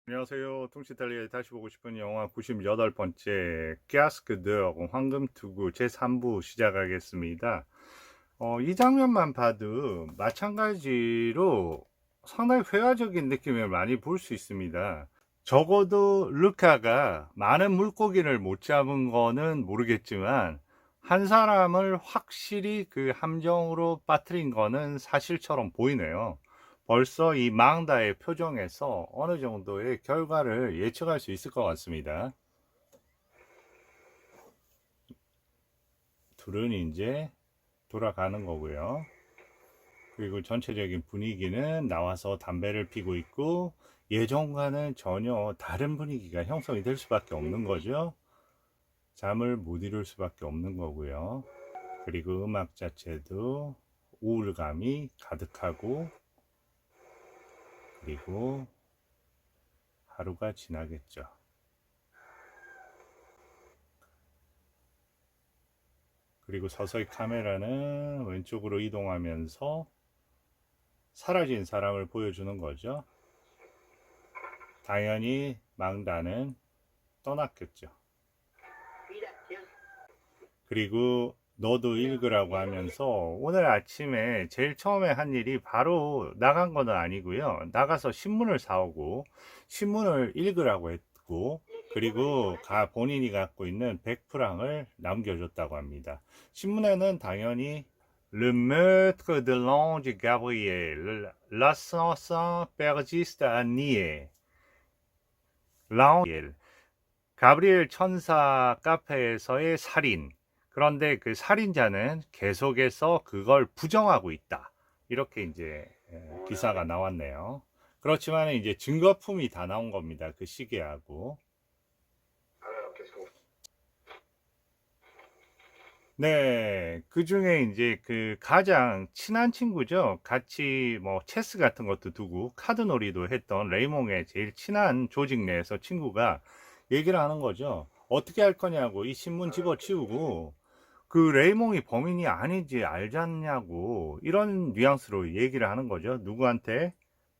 안녕하세요. 퉁치탈리에 다시 보고 싶은 영화 98번째 캐스크 드 황금투구 제3부 시작하겠습니다. 이 장면만 봐도 마찬가지로 상당히 회화적인 느낌을 많이 볼 수 있습니다. 적어도 루카가 많은 물고기를 못 잡은 거는 모르겠지만 한 사람을 확실히 그 함정으로 빠뜨린 거는 사실처럼 보이네요. 벌써 이 망다의 표정에서 어느 정도의 결과를 예측할 수 있을 것 같습니다. 둘은 이제 돌아가는 거고요. 그리고 전체적인 분위기는 나와서 담배를 피고 있고 예전과는 전혀 다른 분위기가 형성이 될 수밖에 없는 거죠. 잠을 못 이룰 수밖에 없는 거고요. 그리고 음악 자체도 우울감이 가득하고, 그리고 하루가 지나겠죠. 그리고 서서히 카메라는 왼쪽으로 이동하면서 사라진 사람을 보여주는 거죠. 당연히 망다는 떠났겠죠. 그리고 너도 읽으라고 하면서 오늘 아침에 제일 처음에 한 일이 바로 나간 건 아니고요. 나가서 신문을 사오고 신문을 읽으라고 했고, 그리고 본인이 갖고 있는 100프랑을 남겨줬다고 합니다. 신문에는 당연히 Le Maître de l'Ange Gabriel, l'assassin perdiste à Nier. 라운엘, 가브리엘 천사 카페에서의 살인. 그런데 그 살인자는 계속해서 그걸 부정하고 있다. 이렇게 이제 기사가 나왔네요. 그렇지만 이제 증거품이 다 나온 겁니다. 그 시계하고. 네, 그 중에 이제 그 가장 친한 친구죠. 같이 뭐 체스 같은 것도 두고 카드놀이도 했던 레이몽의 제일 친한 조직 내에서 친구가 얘기를 하는 거죠. 어떻게 할 거냐고, 이 신문 집어치우고 그 레이몽이 범인이 아닌지 알잖냐고, 이런 뉘앙스로 얘기를 하는 거죠. 누구한테?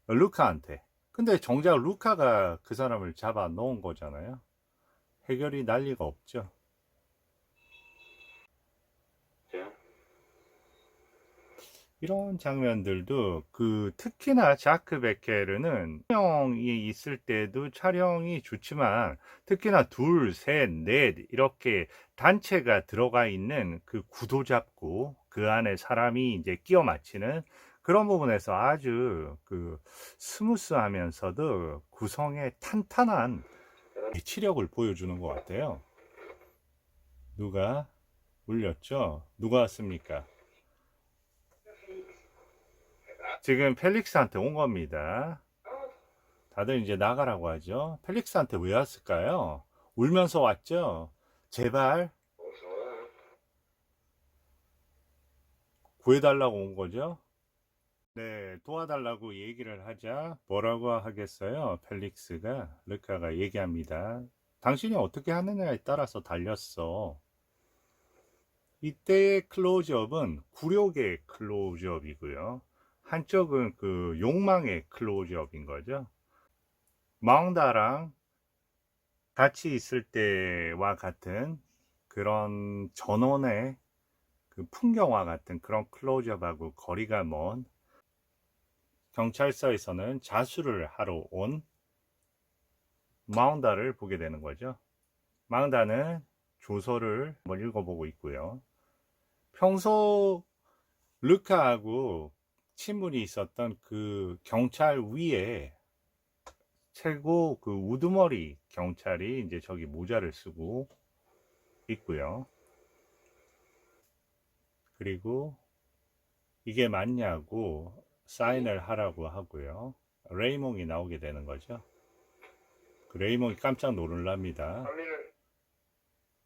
루카한테. 근데 정작 루카가 그 사람을 잡아 놓은 거잖아요. 해결이 날 리가 없죠. 이런 장면들도 특히나 자크 베케르는 촬영이 있을 때도 촬영이 좋지만, 특히나 둘, 셋, 넷 이렇게 단체가 들어가 있는 그 구도 잡고 그 안에 사람이 이제 끼워 맞히는 그런 부분에서 아주 스무스하면서도 구성의 탄탄한 치력을 보여주는 것 같아요. 누가 울렸죠? 누가 왔습니까? 지금 펠릭스한테 온 겁니다. 다들 이제 나가라고 하죠. 펠릭스한테 왜 왔을까요? 울면서 왔죠. 제발 구해달라고 온 거죠. 네, 도와달라고 얘기를 하자 뭐라고 하겠어요? 펠릭스가, 르카가 얘기합니다. 당신이 어떻게 하느냐에 따라서 달렸어. 이때의 클로즈업은 굴욕의 클로즈업이고요. 한쪽은 그 욕망의 클로즈업인 거죠. 망다랑 같이 있을 때와 같은 그런 전원의 그 풍경과 같은 그런 클로즈업하고 거리가 먼 경찰서에서는 자수를 하러 온 마운다를 보게 되는 거죠. 마운다는 조서를 한번 읽어보고 있고요. 평소 르카하고 친분이 있었던 그 경찰 위에 최고 그 우두머리 경찰이 이제 저기 모자를 쓰고 있고요. 그리고 이게 맞냐고 사인을 하라고 하고요. 레이몽이 나오게 되는 거죠. 그 레이몽이 깜짝 놀랍니다.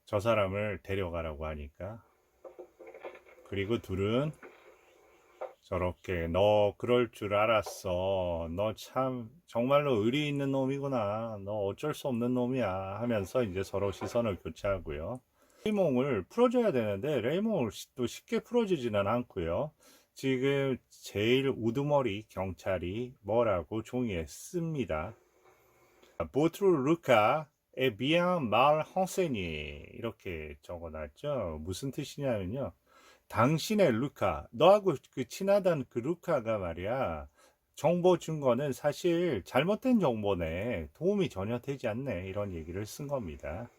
저 사람을 데려가라고 하니까. 그리고 둘은 저렇게 너 그럴 줄 알았어. 너 참 정말로 의리 있는 놈이구나. 너 어쩔 수 없는 놈이야 하면서 이제 서로 시선을 교체하고요. 레이몽을 풀어줘야 되는데 레이몽을 또 쉽게 풀어주지는 않고요. 지금 제일 우두머리 경찰이 뭐라고 종이에 씁니다. Votre Luca est bien mal renseigné. 이렇게 적어놨죠. 무슨 뜻이냐면요. 당신의 루카, 너하고 그 친하던 그 루카가 말이야. 정보 준 거는 사실 잘못된 정보네. 도움이 전혀 되지 않네. 이런 얘기를 쓴 겁니다.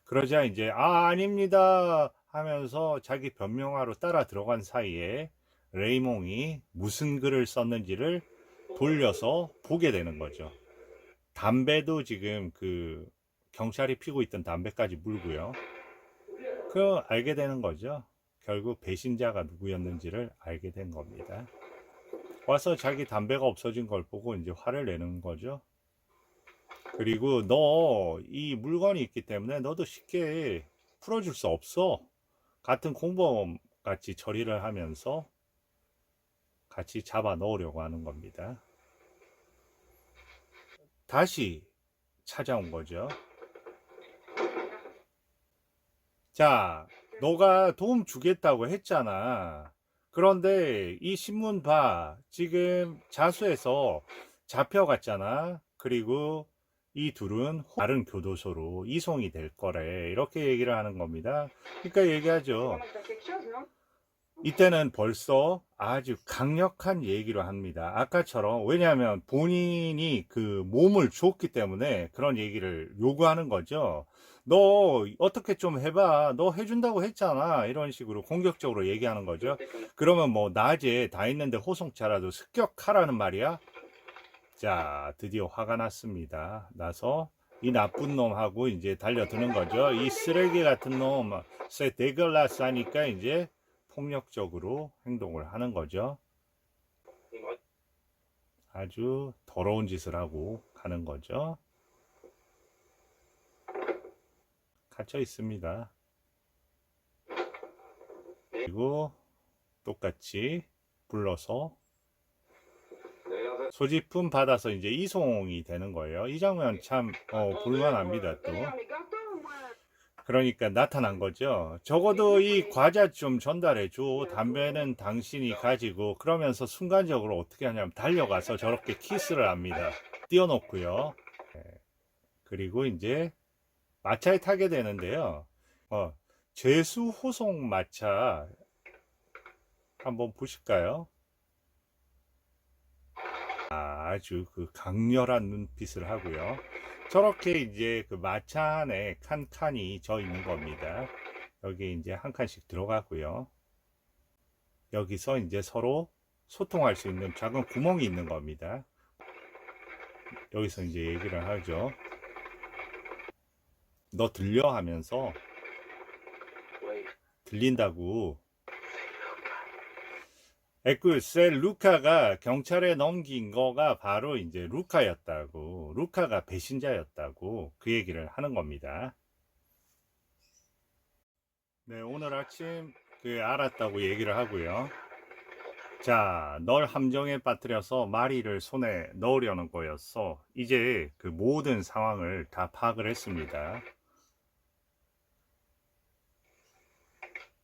그러자 이제 아닙니다 하면서 자기 변명하러 따라 들어간 사이에 레이몽이 무슨 글을 썼는지를 돌려서 보게 되는 거죠. 담배도 지금 그 경찰이 피고 있던 담배까지 물고요. 그 알게 되는 거죠. 결국 배신자가 누구였는지를 알게 된 겁니다. 와서 자기 담배가 없어진 걸 보고 이제 화를 내는 거죠. 그리고 너 이 물건이 있기 때문에 너도 쉽게 풀어줄 수 없어. 같은 공범 같이 처리를 하면서 같이 잡아 넣으려고 하는 겁니다. 다시 찾아온 거죠. 자, 너가 도움 주겠다고 했잖아. 그런데 이 신문 봐. 지금 자수해서 잡혀갔잖아. 그리고 이 둘은 다른 교도소로 이송이 될 거래. 이렇게 얘기를 하는 겁니다. 그러니까 얘기하죠. 이때는 벌써 아주 강력한 얘기를 합니다. 아까처럼 왜냐하면 본인이 그 몸을 줬기 때문에 그런 얘기를 요구하는 거죠. 너 어떻게 좀 해봐. 너 해준다고 했잖아. 이런 식으로 공격적으로 얘기하는 거죠. 그러면 뭐 낮에 다 있는데 호송차라도 습격하라는 말이야. 자, 드디어 화가 났습니다. 나서 이 나쁜 놈하고 이제 달려드는 거죠. 이 쓰레기 같은 놈, 세 데글라스 하니까 이제 폭력적으로 행동을 하는 거죠. 아주 더러운 짓을 하고 가는 거죠. 갇혀 있습니다. 그리고 똑같이 불러서 소지품 받아서 이제 이송이 되는 거예요. 이 장면 참 볼만합니다 또. 그러니까 나타난 거죠. 적어도 이 과자 좀 전달해 줘. 담배는 당신이 가지고. 그러면서 순간적으로 어떻게 하냐면 달려가서 저렇게 키스를 합니다. 띄워놓고요. 그리고 이제 마차에 타게 되는데요. 죄수 호송 마차 한번 보실까요? 아주 그 강렬한 눈빛을 하고요. 저렇게 이제 그 마차 안에 칸칸이 져 있는 겁니다. 여기 이제 한 칸씩 들어가고요. 여기서 이제 서로 소통할 수 있는 작은 구멍이 있는 겁니다. 여기서 이제 얘기를 하죠. 너 들려? 하면서 들린다고. 글쎄 루카가 경찰에 넘긴 거가 바로 이제 루카였다고. 루카가 배신자였다고 그 얘기를 하는 겁니다. 네, 오늘 아침 그 알았다고 얘기를 하고요. 자, 널 함정에 빠뜨려서 마리를 손에 넣으려는 거였어. 이제 그 모든 상황을 다 파악을 했습니다.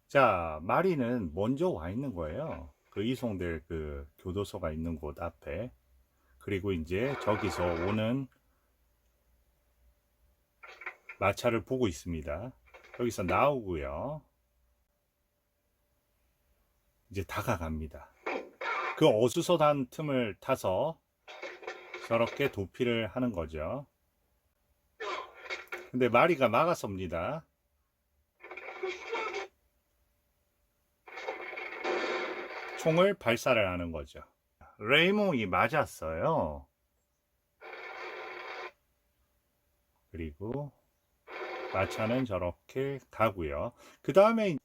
자, 마리는 먼저 와 있는 거예요. 그 이송될 그 교도소가 있는 곳 앞에. 그리고 이제 저기서 오는 마차를 보고 있습니다. 여기서 나오고요. 이제 다가갑니다. 그 어수선한 틈을 타서 저렇게 도피를 하는 거죠. 근데 마리가 막아섭니다. 총을 발사를 하는 거죠. 레이몽이 맞았어요. 그리고 마차는 저렇게 가고요. 그 다음에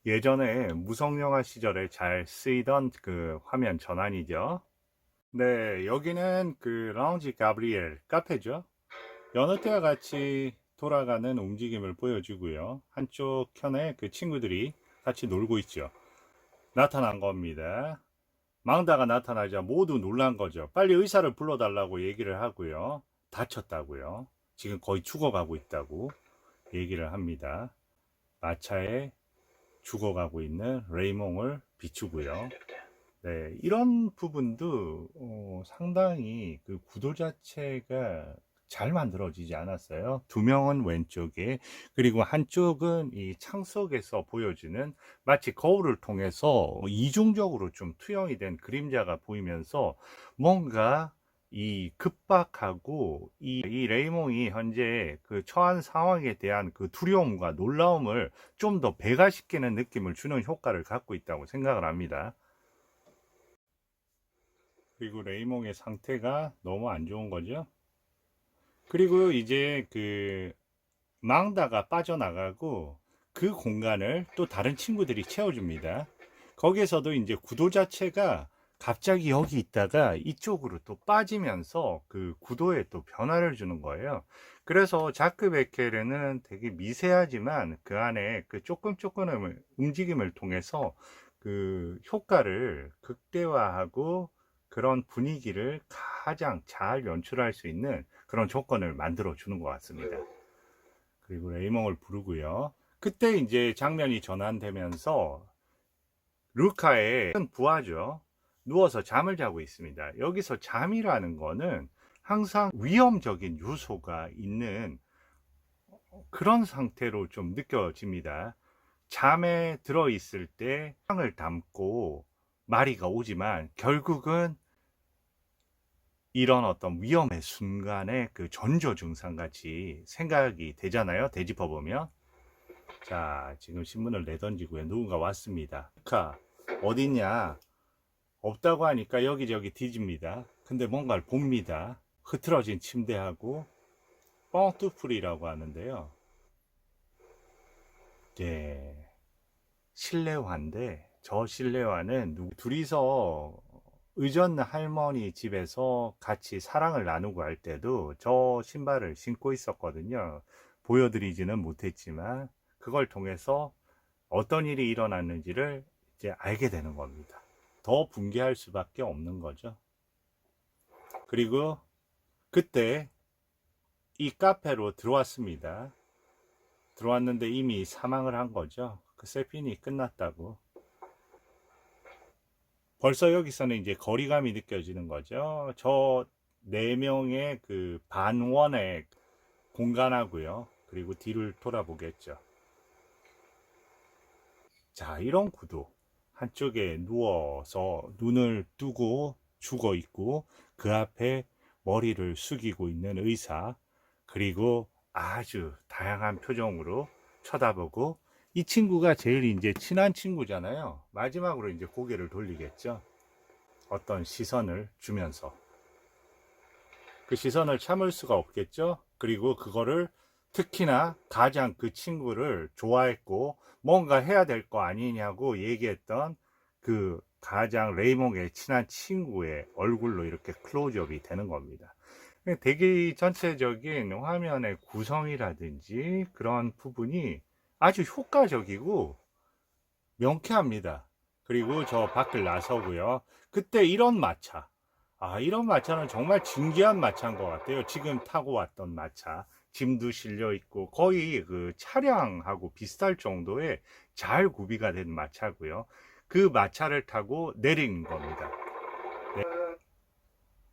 예전에 무성영화 시절에 잘 쓰이던 그 화면 전환이죠. 네, 여기는 그 라운지 가브리엘 카페죠. 여느 때와 같이 돌아가는 움직임을 보여주고요. 한쪽 편에 그 친구들이 같이 놀고 있죠. 나타난 겁니다. 망다가 나타나자 모두 놀란 거죠. 빨리 의사를 불러달라고 얘기를 하고요. 다쳤다고요. 지금 거의 죽어가고 있다고 얘기를 합니다. 마차에 죽어가고 있는 레이몽을 비추고요. 네, 이런 부분도 상당히 그 구도 자체가 잘 만들어지지 않았어요. 두 명은 왼쪽에, 그리고 한쪽은 이 창 속에서 보여주는 마치 거울을 통해서 이중적으로 좀 투영이 된 그림자가 보이면서 뭔가 이 급박하고 이 레이몽이 현재 그 처한 상황에 대한 그 두려움과 놀라움을 좀 더 배가시키는 느낌을 주는 효과를 갖고 있다고 생각을 합니다. 그리고 레이몽의 상태가 너무 안 좋은 거죠. 그리고 이제 그 망다가 빠져나가고 그 공간을 또 다른 친구들이 채워줍니다. 거기에서도 이제 구도 자체가 갑자기 여기 있다가 이쪽으로 또 빠지면서 그 구도에 또 변화를 주는 거예요. 그래서 자크 베케르는 되게 미세하지만 그 안에 그 조금 움직임을 통해서 그 효과를 극대화하고 그런 분위기를 가장 잘 연출할 수 있는 그런 조건을 만들어 주는 것 같습니다. 그리고 레이몽을 부르고요. 그때 이제 장면이 전환되면서 루카의 부하죠. 누워서 잠을 자고 있습니다. 여기서 잠이라는 거는 항상 위험적인 요소가 있는 그런 상태로 좀 느껴집니다. 잠에 들어 있을 때 향을 담고 마리가 오지만 결국은 이런 어떤 위험의 순간에 그 전조 증상 같이 생각이 되잖아요. 되짚어 보면. 자, 지금 신문을 내던지고요. 누군가 왔습니다. 루카, 어딨냐? 없다고 하니까 여기저기 뒤집니다. 근데 뭔가를 봅니다. 흐트러진 침대하고 뻥뚜풀이라고 하는데요. 네, 실내화인데 저 실내화는 둘이서 의전 할머니 집에서 같이 사랑을 나누고 할 때도 저 신발을 신고 있었거든요. 보여드리지는 못했지만 그걸 통해서 어떤 일이 일어났는지를 이제 알게 되는 겁니다. 더 붕괴할 수밖에 없는 거죠. 그리고 그때 이 카페로 들어왔습니다. 들어왔는데 이미 사망을 한 거죠. 그 세핀이 끝났다고. 벌써 여기서는 이제 거리감이 느껴지는 거죠. 저 네 명의 그 반원의 공간하고요. 그리고 뒤를 돌아보겠죠. 자, 이런 구도. 한쪽에 누워서 눈을 뜨고 죽어 있고 그 앞에 머리를 숙이고 있는 의사, 그리고 아주 다양한 표정으로 쳐다보고, 이 친구가 제일 이제 친한 친구잖아요. 마지막으로 이제 고개를 돌리겠죠. 어떤 시선을 주면서 그 시선을 참을 수가 없겠죠. 그리고 그거를 특히나 가장 그 친구를 좋아했고 뭔가 해야 될 거 아니냐고 얘기했던 그 가장 레이몽의 친한 친구의 얼굴로 이렇게 클로즈업이 되는 겁니다. 되게 전체적인 화면의 구성이라든지 그런 부분이 아주 효과적이고 명쾌합니다. 그리고 저 밖을 나서고요. 그때 이런 마차, 이런 마차는 정말 진귀한 마차인 것 같아요. 지금 타고 왔던 마차, 짐도 실려 있고 거의 그 차량하고 비슷할 정도의 잘 구비가 된 마차고요. 그 마차를 타고 내리는 겁니다. 네,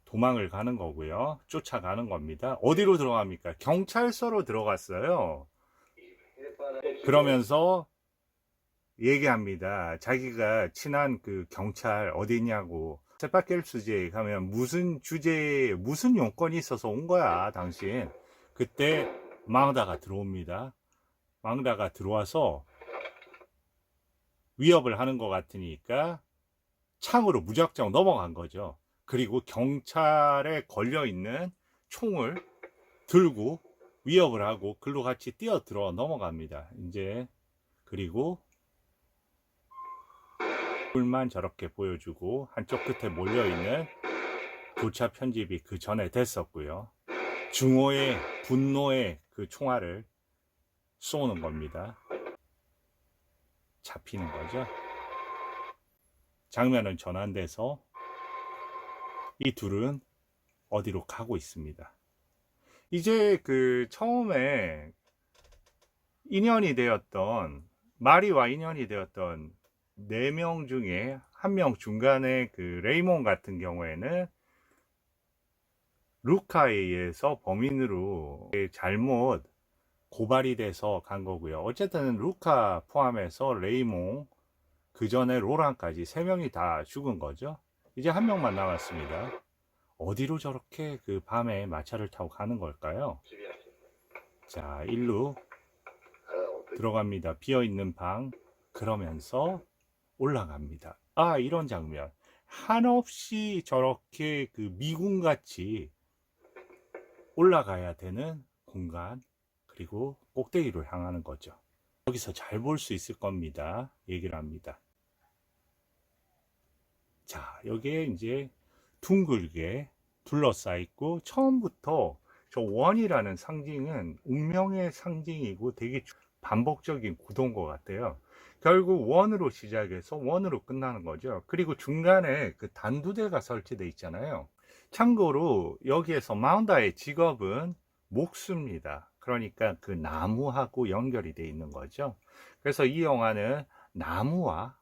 도망을 가는 거고요. 쫓아가는 겁니다. 어디로 들어갑니까? 경찰서로 들어갔어요. 그러면서 얘기합니다. 자기가 친한 그 경찰 어디 있냐고. 세파켈수지에 가면 무슨 주제에 무슨 용건이 있어서 온 거야, 당신. 그때 망다가 들어옵니다. 망다가 들어와서 위협을 하는 것 같으니까 창으로 무작정 넘어간 거죠. 그리고 경찰에 걸려 있는 총을 들고 위협을 하고 글로 같이 뛰어들어 넘어갑니다. 이제 그리고 불만 저렇게 보여주고 한쪽 끝에 몰려있는 교차 편집이 그 전에 됐었고요. 중호의 분노의 그 총알을 쏘는 겁니다. 잡히는 거죠. 장면은 전환돼서 이 둘은 어디로 가고 있습니다. 이제 그 처음에 인연이 되었던 마리와 인연이 되었던 4명 중에 한 명 중간에 그 레이몬 같은 경우에는 루카에 의해서 범인으로 잘못 고발이 돼서 간 거고요. 어쨌든 루카 포함해서 레이몽, 그 전에 로랑까지 세 명이 다 죽은 거죠. 이제 한 명만 남았습니다. 어디로 저렇게 그 밤에 마차를 타고 가는 걸까요? 자, 일로 들어갑니다. 비어있는 방. 그러면서 올라갑니다. 아, 이런 장면. 한없이 저렇게 그 미군같이 올라가야 되는 공간, 그리고 꼭대기로 향하는 거죠. 여기서 잘 볼 수 있을 겁니다. 얘기를 합니다. 자, 여기에 이제 둥글게 둘러싸여 있고, 처음부터 저 원이라는 상징은 운명의 상징이고 되게 반복적인 구도인 것 같아요. 결국 원으로 시작해서 원으로 끝나는 거죠. 그리고 중간에 그 단두대가 설치되어 있잖아요. 참고로 여기에서 마운다의 직업은 목수입니다. 그러니까 그 나무하고 연결이 되어 있는 거죠. 그래서 이 영화는 나무와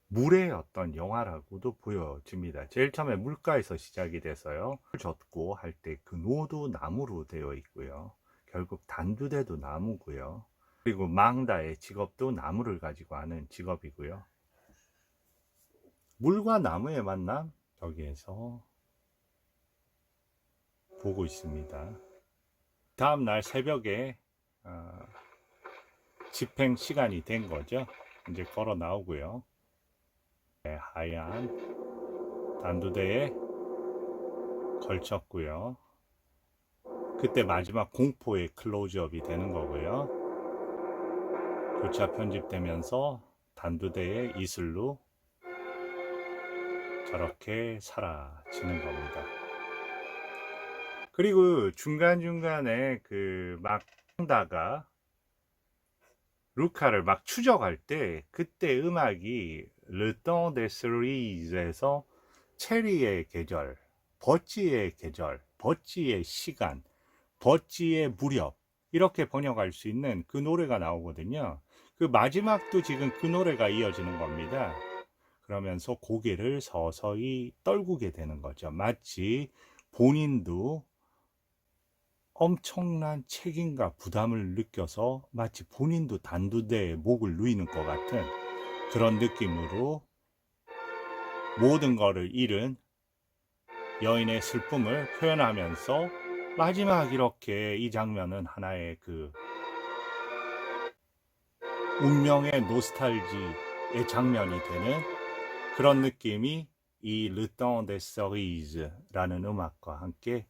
물의 어떤 영화라고도 보여집니다. 제일 처음에 물가에서 시작이 돼서요. 물 젓고 할 때 그 노도 나무로 되어 있고요. 결국 단두대도 나무고요. 그리고 망다의 직업도 나무를 가지고 하는 직업이고요. 물과 나무의 만남, 여기에서 보고 있습니다. 다음 날 새벽에 집행 시간이 된 거죠. 이제 걸어 나오고요. 네, 하얀 단두대에 걸쳤고요. 그때 마지막 공포의 클로즈업이 되는 거고요. 교차 편집되면서 단두대의 이슬로 저렇게 사라지는 겁니다. 그리고 중간중간에 그 막 다가 루카를 막 추적할 때 그때 음악이 Le Temps des Cerise에서 체리의 계절, 버찌의 계절, 버찌의 시간, 버찌의 무렵, 이렇게 번역할 수 있는 그 노래가 나오거든요. 그 마지막도 지금 그 노래가 이어지는 겁니다. 그러면서 고개를 서서히 떨구게 되는 거죠. 마치 본인도 엄청난 책임과 부담을 느껴서 마치 본인도 단두대에 목을 누이는 것 같은 그런 느낌으로 모든 것을 잃은 여인의 슬픔을 표현하면서 마지막 이렇게 이 장면은 하나의 그 운명의 노스탈지의 장면이 되는 그런 느낌이 이 Le Temps des Cerise라는 음악과 함께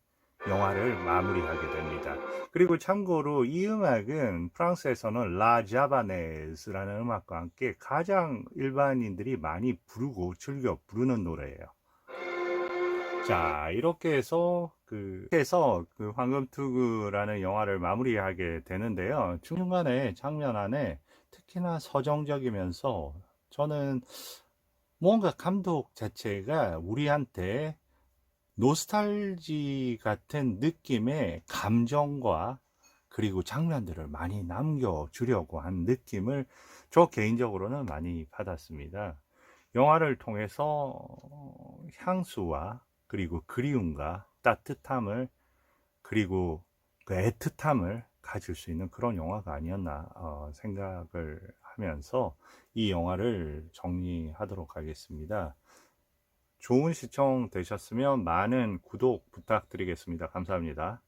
영화를 마무리하게 됩니다. 그리고 참고로 이 음악은 프랑스에서는 라 자바네스라는 음악과 함께 가장 일반인들이 많이 부르고 즐겨 부르는 노래예요. 자, 이렇게 해서 그 황금투구라는 영화를 마무리하게 되는데요. 중간에 장면 안에 특히나 서정적이면서 저는 뭔가 감독 자체가 우리한테 노스탈지 같은 느낌의 감정과 그리고 장면들을 많이 남겨주려고 한 느낌을 저 개인적으로는 많이 받았습니다. 영화를 통해서 향수와 그리고 그리움과 따뜻함을 그리고 그 애틋함을 가질 수 있는 그런 영화가 아니었나 생각을 하면서 이 영화를 정리하도록 하겠습니다. 좋은 시청 되셨으면 많은 구독 부탁드리겠습니다. 감사합니다.